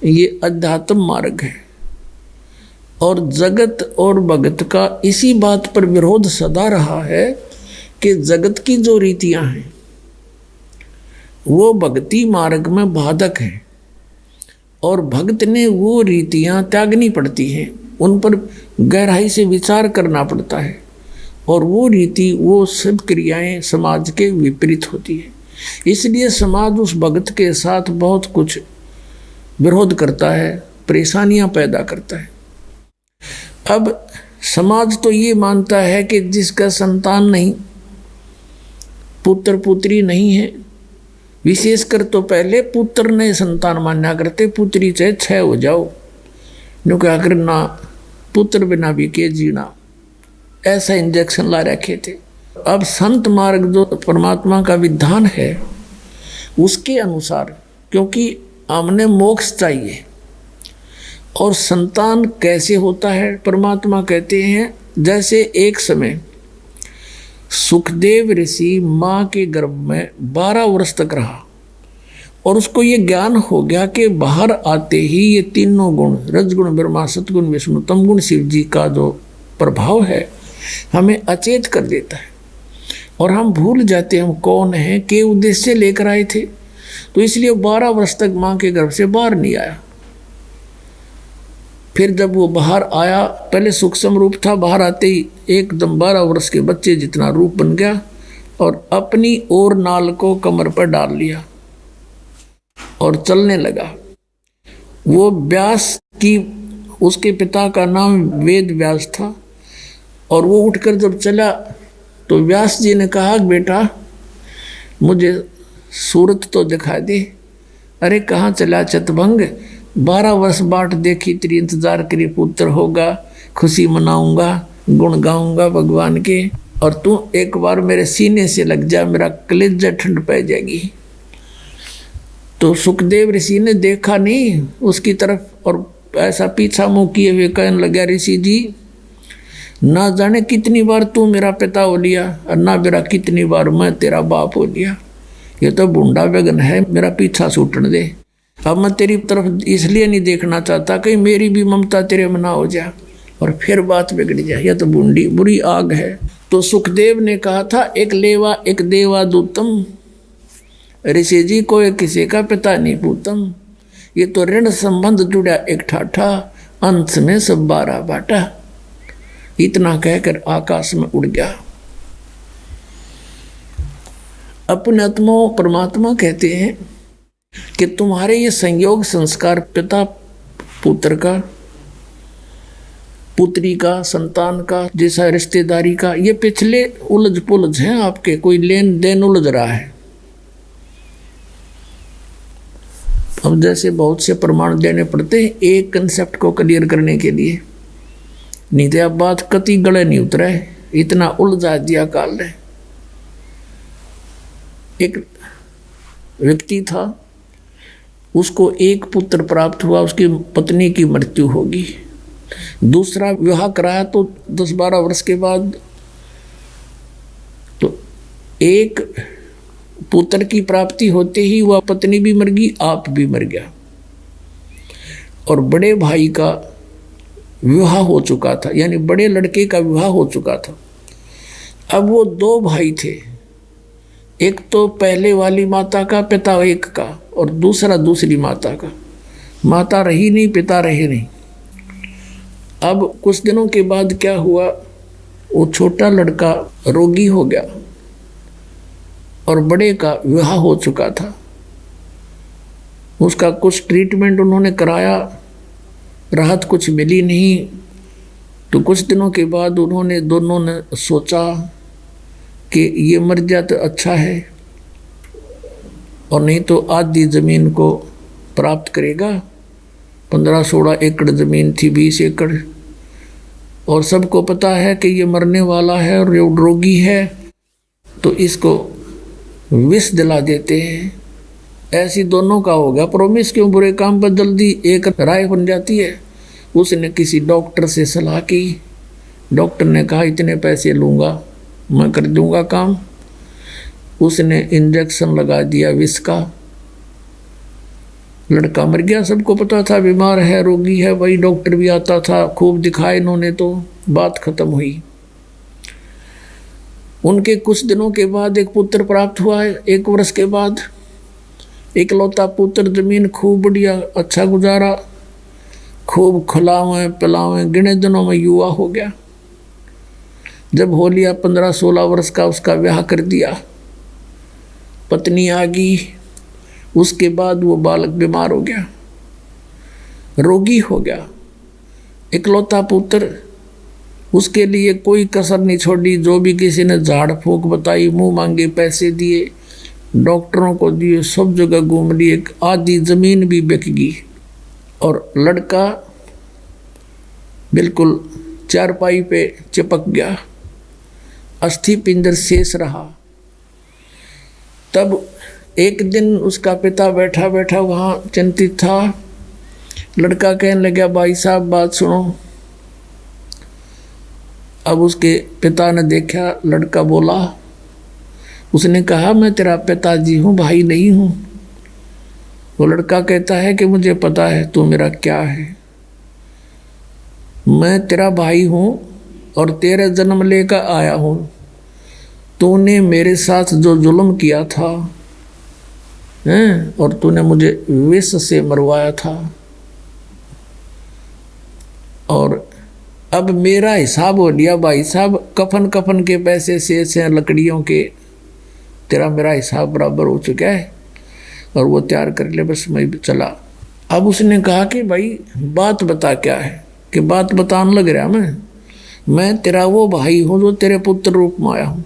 ये अध्यात्म मार्ग है। और जगत और भगत का इसी बात पर विरोध सदा रहा है कि जगत की जो रीतियां हैं वो भक्ति मार्ग में बाधक हैं और भक्त ने वो रीतियां त्यागनी पड़ती हैं, उन पर गहराई से विचार करना पड़ता है और वो रीति वो सब क्रियाएं समाज के विपरीत होती है। इसलिए समाज उस भक्त के साथ बहुत कुछ विरोध करता है, परेशानियां पैदा करता है। अब समाज तो ये मानता है कि जिसका संतान नहीं, पुत्र पुत्री नहीं है, विशेषकर तो पहले पुत्र ने संतान मान्या करते, पुत्री चाहे 6 हो जाओ, क्योंकि अगर ना पुत्र बिना भी के जीना, ऐसा इंजेक्शन ला रखे थे। अब संत मार्ग जो परमात्मा का विधान है उसके अनुसार, क्योंकि हमने मोक्ष चाहिए, और संतान कैसे होता है परमात्मा कहते हैं, जैसे एक समय सुखदेव ऋषि माँ के गर्भ में 12 वर्ष तक रहा और उसको ये ज्ञान हो गया कि बाहर आते ही ये तीनों गुण, रजगुण ब्रह्मा सतगुण विष्णु तमगुण शिव जी का जो प्रभाव है हमें अचेत कर देता है और हम भूल जाते हैं हम कौन हैं, के उद्देश्य लेकर आए थे। तो इसलिए 12 वर्ष तक माँ के गर्भ से बाहर नहीं आया। फिर जब वो बाहर आया, पहले सूक्ष्म रूप था, बाहर आते ही एकदम 12 वर्ष के बच्चे जितना रूप बन गया और अपनी और नाल को कमर पर डाल लिया और चलने लगा। वो व्यास की, उसके पिता का नाम वेद व्यास था, और वो उठकर जब चला तो व्यास जी ने कहा, बेटा मुझे सूरत तो दिखा दे। अरे कहाँ चला चतभंग, 12 वर्ष बाट देखी, तेरी इंतजार करी, पुत्र होगा, खुशी मनाऊंगा, गुण गाऊंगा भगवान के, और तू एक बार मेरे सीने से लग जा, मेरा कलेजा ठंड पै जाएगी। तो सुखदेव ऋषि ने देखा नहीं उसकी तरफ और ऐसा पीछा मुँह किए हुए कहने लगा, ऋषि जी ना जाने कितनी बार तू मेरा पिता हो लिया और ना मेरा कितनी बार मैं तेरा बाप हो लिया, ये तो बूढ़ा बेगन है, मेरा पीछा छूटने दे। अब मैं तेरी तरफ इसलिए नहीं देखना चाहता कि मेरी भी ममता तेरे में ना हो जाए और फिर बात बिगड़ जाए, यह तो बूढ़ी बुरी आग है। तो सुखदेव ने कहा था, एक लेवा एक देवा दूतम, ऋषि जी को किसी का पिता नहीं पूतम, ये तो ऋण संबंध जुड़ा एक ठाठा, अंत में सब 12 बाटा। इतना कहकर आकाश में उड़ गया। अपने आत्मा परमात्मा कहते हैं कि तुम्हारे ये संयोग संस्कार पिता पुत्र का, पुत्री का, संतान का, जैसा रिश्तेदारी का, ये पिछले उलझ पुलझ हैं आपके, कोई लेन देन उलझ रहा है। अब जैसे बहुत से प्रमाण देने पड़ते हैं एक कंसेप्ट को क्लियर करने के लिए, नहीं तो अब बात कति गले नहीं उतरा है, इतना उलझा दिया काल ने। एक व्यक्ति था, उसको एक पुत्र प्राप्त हुआ, उसकी पत्नी की मृत्यु होगी, दूसरा विवाह कराया तो 10-12 वर्ष के बाद तो एक पुत्र की प्राप्ति होते ही वह पत्नी भी मर गई, आप भी मर गया, और बड़े भाई का विवाह हो चुका था, यानी बड़े लड़के का विवाह हो चुका था। अब वो 2 भाई थे, एक तो पहले वाली माता का, पिता एक का, और दूसरा दूसरी माता का। माता रही नहीं, पिता रहे नहीं। अब कुछ दिनों के बाद क्या हुआ, वो छोटा लड़का रोगी हो गया और बड़े का विवाह हो चुका था। उसका कुछ ट्रीटमेंट उन्होंने कराया, राहत कुछ मिली नहीं। तो कुछ दिनों के बाद उन्होंने दोनों ने सोचा कि ये मर जाए तो अच्छा है, और नहीं तो आधी ज़मीन को प्राप्त करेगा। 15-16 एकड़ ज़मीन थी, 20 एकड़, और सबको पता है कि ये मरने वाला है और ये रोगी है, तो इसको विष दिला देते हैं। ऐसी दोनों का हो गया प्रॉमिस, क्यों बुरे काम पर जल्दी एक राय बन जाती है। उसने किसी डॉक्टर से सलाह की, डॉक्टर ने कहा इतने पैसे लूँगा, मैं कर दूँगा काम। उसने इंजेक्शन लगा दिया विष का, लड़का मर गया। सबको पता था बीमार है, रोगी है, वही डॉक्टर भी आता था, खूब दिखाए इन्होंने, तो बात खत्म हुई। उनके कुछ दिनों के बाद एक पुत्र प्राप्त हुआ है, 1 वर्ष के बाद। इकलौता पुत्र, जमीन खूब बढ़िया अच्छा गुजारा, खूब खिलावें पिलावें, गिने दिनों में युवा हो गया। जब हो लिया 15-16 वर्ष का, उसका ब्याह कर दिया, पत्नी आ गई। उसके बाद वो बालक बीमार हो गया, रोगी हो गया। इकलौता पुत्र, उसके लिए कोई कसर नहीं छोड़ी। जो भी किसी ने झाड़ फूक बताई, मुंह मांगे पैसे दिए, डॉक्टरों को दिए, सब जगह घूम लिए, आधी जमीन भी बिक गई। और लड़का बिल्कुल चारपाई पे चिपक गया, अस्थि पिंजर शेष रहा। तब एक दिन उसका पिता बैठा बैठा वहाँ चिंतित था। लड़का कहने लगा, भाई साहब बात सुनो। अब उसके पिता ने देखा, लड़का बोला, उसने कहा, मैं तेरा पिताजी हूँ, भाई नहीं हूँ। वो लड़का कहता है कि मुझे पता है तू मेरा क्या है, मैं तेरा भाई हूँ और तेरे जन्म लेकर आया हूँ। तूने मेरे साथ जो जुल्म किया था हैं, और तूने मुझे विष से मरवाया था, और अब मेरा हिसाब हो लिया भाई साहब। कफन कफन के पैसे शेष हैं, लकड़ियों के, तेरा मेरा हिसाब बराबर हो चुका है, और वो तैयार कर ले, बस मैं चला। अब उसने कहा कि भाई बात बता क्या है, कि बात बताने लग रहा मैं तेरा वो भाई हूँ जो तेरे पुत्र रूप में आया हूँ।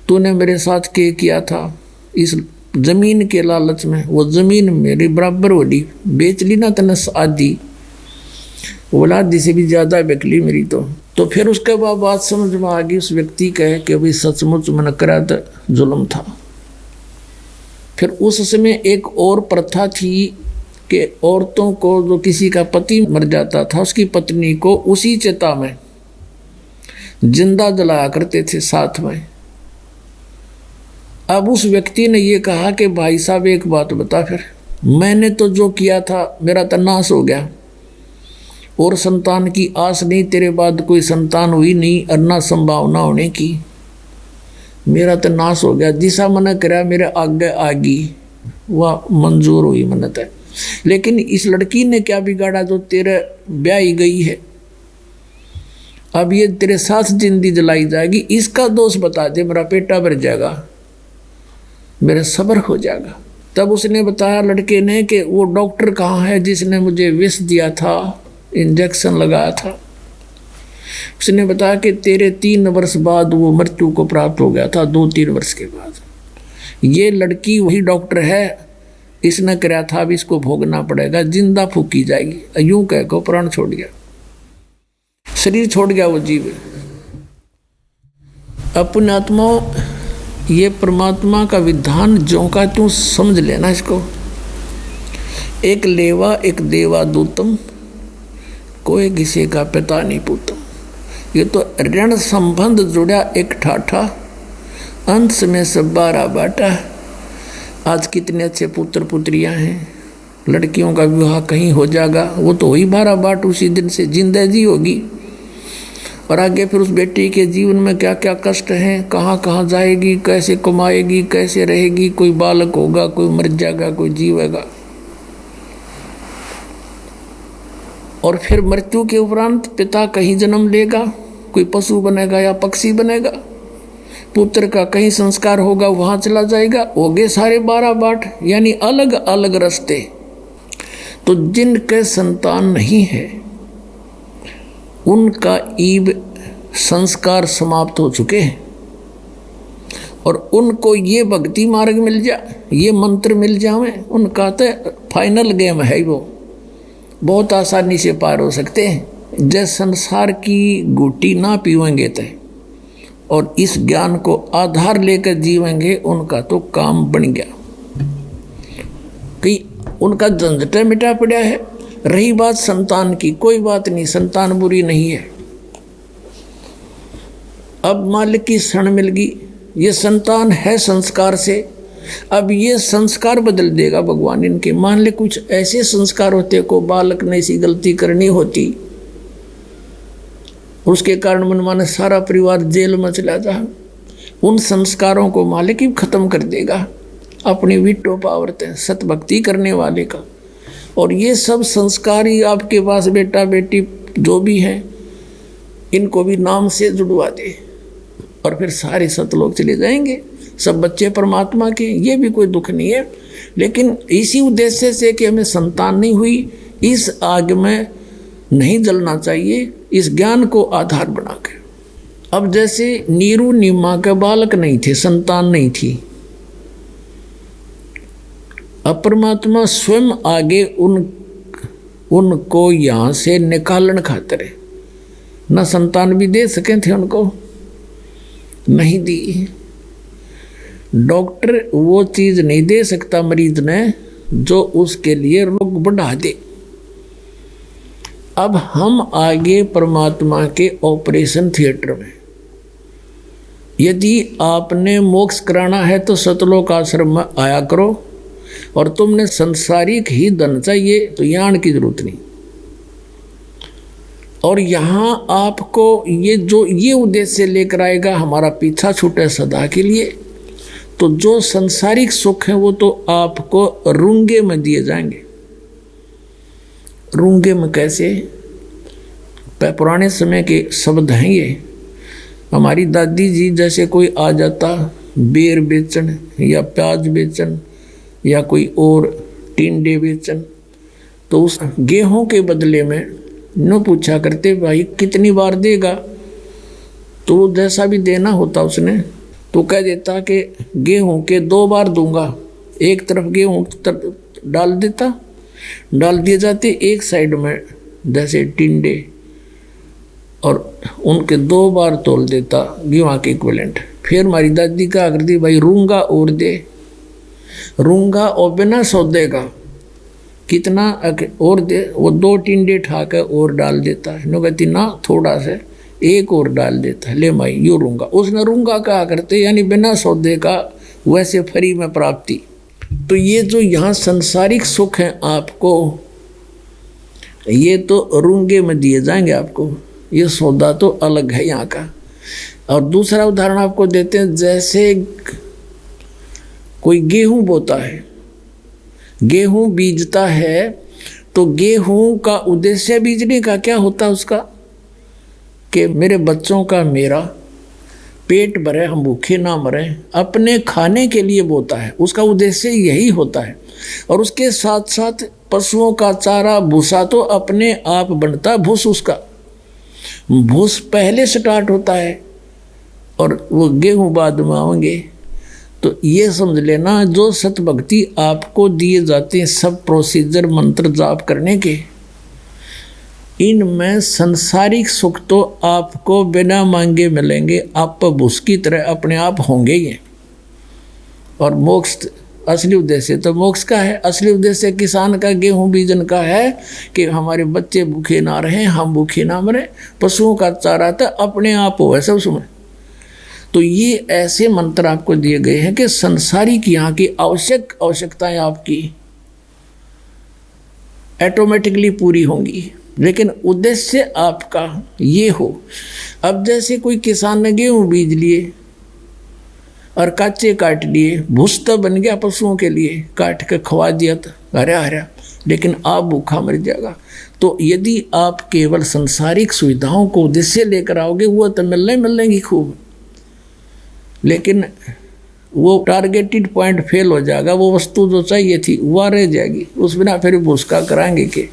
तूने मेरे साथ किया था इस जमीन के लालच में, वो जमीन मेरी बराबर होली, बेच ली ना तने आधी, बोला आधी से भी ज़्यादा बिक ली मेरी। तो फिर उसके बाद बात समझ में आ गई। उस व्यक्ति कहे कि भाई सचमुच मैंने करा था, जुल्म था। फिर उस समय एक और प्रथा थी कि औरतों को, जो किसी का पति मर जाता था, उसकी पत्नी को उसी चिता में जिंदा जलाया करते थे साथ में। अब उस व्यक्ति ने ये कहा कि भाई साहब एक बात बता, फिर मैंने तो जो किया था मेरा तो नाश हो गया, और संतान की आस नहीं, तेरे बाद कोई संतान हुई नहीं और ना संभावना होने की, मेरा तो नाश हो गया। जिसा मैंने करा मेरे आगे आगी वह मंजूर हुई मन्नत है। लेकिन इस लड़की ने क्या बिगाड़ा जो तेरे ब्याही गई है, अब ये तेरे साथ जिंदगी जलाई जाएगी, इसका दोष बता दे, मेरा पेटा भर जाएगा, मेरा सब्र हो जाएगा। तब उसने बताया लड़के ने कि वो डॉक्टर कहाँ है जिसने मुझे विष दिया था, इंजेक्शन लगाया था। उसने बताया कि तेरे 3 वर्ष बाद वो मृत्यु को प्राप्त हो गया था, 2-3 वर्ष के बाद। ये लड़की वही डॉक्टर है, इसने कराया था, अब इसको भोगना पड़ेगा, जिंदा फूकी जाएगी। यूं कह को प्राण छोड़ गया, शरीर छोड़ गया वो जीव। अपने आत्मा, ये परमात्मा का विधान जो का तू समझ लेना इसको। एक लेवा एक देवा दूतम, कोई किसी का पिता नहीं पूतम। ये तो ऋण संबंध जुड़ा एक ठाठा, अंश में सब 12 बाटा। आज कितने अच्छे पुत्र पुत्रियां हैं, लड़कियों का विवाह कहीं हो जाएगा, वो तो वही 12 बाट उसी दिन से जिंदगी होगी। और आगे फिर उस बेटी के जीवन में क्या क्या कष्ट हैं, कहाँ कहाँ जाएगी, कैसे कमाएगी, कैसे रहेगी, कोई बालक होगा, कोई मर जाएगा, कोई जीवेगा। और फिर मृत्यु के उपरांत पिता कहीं जन्म लेगा, कोई पशु बनेगा या पक्षी बनेगा, पुत्र का कहीं संस्कार होगा, वहाँ चला जाएगा। हो गए सारे 12 बाट, यानी अलग अलग रास्ते। तो जिनके संतान नहीं है उनका ईब संस्कार समाप्त हो चुके हैं, और उनको ये भक्ति मार्ग मिल जा, ये मंत्र मिल जावे, उनका तो फाइनल गेम है, वो बहुत आसानी से पार हो सकते हैं। जब संसार की गुटी ना पीवेंगे तो, और इस ज्ञान को आधार लेकर जीवेंगे, उनका तो काम बन गया, कि उनका झंझट मिटा पड़ा है। रही बात संतान की, कोई बात नहीं, संतान बुरी नहीं है। अब मालिक की शरण मिल गई, ये संतान है संस्कार से, अब ये संस्कार बदल देगा भगवान इनके। मान ले कुछ ऐसे संस्कार होते को बालक ने ऐसी गलती करनी होती, उसके कारण मनमाने सारा परिवार जेल में चला जा, उन संस्कारों को मालिक ही खत्म कर देगा अपनी विटो पावरते सतभक्ति करने वाले का। और ये सब संस्कार ही आपके पास बेटा बेटी जो भी हैं इनको भी नाम से जुड़वा दे, और फिर सारे सतलोक चले जाएंगे, सब बच्चे परमात्मा के। ये भी कोई दुख नहीं है, लेकिन इसी उद्देश्य से कि हमें संतान नहीं हुई, इस आग में नहीं जलना चाहिए, इस ज्ञान को आधार बना के। अब जैसे नीरू नीमा के बालक नहीं थे, संतान नहीं थी, अब परमात्मा स्वयं आगे उनको यहाँ से निकालन खातिर न संतान भी दे सके थे, उनको नहीं दी। डॉक्टर वो चीज़ नहीं दे सकता मरीज ने जो उसके लिए रोग बढ़ा दे। अब हम आगे परमात्मा के ऑपरेशन थिएटर में, यदि आपने मोक्ष कराना है तो सतलोक आश्रम में आया करो, और तुमने संसारिक ही धन चाहिए तो यहाँ आने की जरूरत नहीं। और यहाँ आपको ये उद्देश्य लेकर आएगा हमारा पीछा छूटे सदा के लिए, तो जो संसारिक सुख है वो तो आपको रूंगे में दिए जाएंगे। रूंगे में कैसे? पुराने समय के शब्द हैं ये। हमारी दादी जी जैसे कोई आ जाता बेर बेचन या प्याज बेचन या कोई और टिंडे बेचन, तो उस गेहूं के बदले में न पूछा करते भाई कितनी बार देगा, तो जैसा भी देना होता उसने तो कह देता कि गेहूं के 2 बार दूंगा। एक तरफ गेहूं डाल दिए जाते, एक साइड में जैसे टिंडे, और उनके 2 बार तोल देता गेहूं के इक्विवेलेंट। फिर हमारी दादी क्या करती, भाई रूंगा और दे, रूंगा और बिना सौदे का कितना और दे, वो 2 टिंडे ठाकर और डाल देता है। नो कहती ना थोड़ा सा एक और डाल देता है, ले माई यू रूंगा। उसने रूंगा कहा करते यानी बिना सौदे का, वैसे फ्री में प्राप्ति। तो ये जो यहाँ संसारिक सुख है आपको, ये तो रूंगे में दिए जाएंगे आपको, ये सौदा तो अलग है यहाँ का। और दूसरा उदाहरण आपको देते हैं, जैसे कोई गेहूं बोता है, गेहूं बीजता है, तो गेहूं का उद्देश्य बीजने का क्या होता है उसका, कि मेरे बच्चों का मेरा पेट भरे, हम भूखे ना मरे, अपने खाने के लिए बोता है, उसका उद्देश्य यही होता है। और उसके साथ साथ पशुओं का चारा भूसा तो अपने आप बनता, भूस उसका भूस पहले स्टार्ट होता है और वो गेहूं बाद में आएंगे। तो ये समझ लेना, जो सतभक्ति आपको दिए जाते हैं सब प्रोसीजर मंत्र जाप करने के, इनमें संसारिक सुख तो आपको बिना मांगे मिलेंगे, आप भूस की तरह अपने आप होंगे ही। और मोक्ष असली उद्देश्य तो मोक्ष का है, असली उद्देश्य किसान का गेहूं बीजन का है कि हमारे बच्चे भूखे ना रहे, हम भूखे ना मरे, पशुओं का चारा था अपने आप हो सब सुने। तो ये ऐसे मंत्र आपको दिए गए हैं कि संसारिक यहाँ की आवश्यकताएं आपकी ऑटोमेटिकली पूरी होंगी, लेकिन उद्देश्य आपका ये हो। अब जैसे कोई किसान ने गेहूं बीज लिए और कच्चे काट लिए, भूस तो बन गया पशुओं के लिए, काट के खवा दिया था हरा हरा, लेकिन आप भूखा मर जाएगा। तो यदि आप केवल संसारिक सुविधाओं को उद्देश्य लेकर आओगे, वो तो मिलेंगी खूब, लेकिन वो टारगेटेड पॉइंट फेल हो जाएगा, वो वस्तु जो चाहिए थी वह रह जाएगी, उस बिना फिर भूस का कराएंगे कि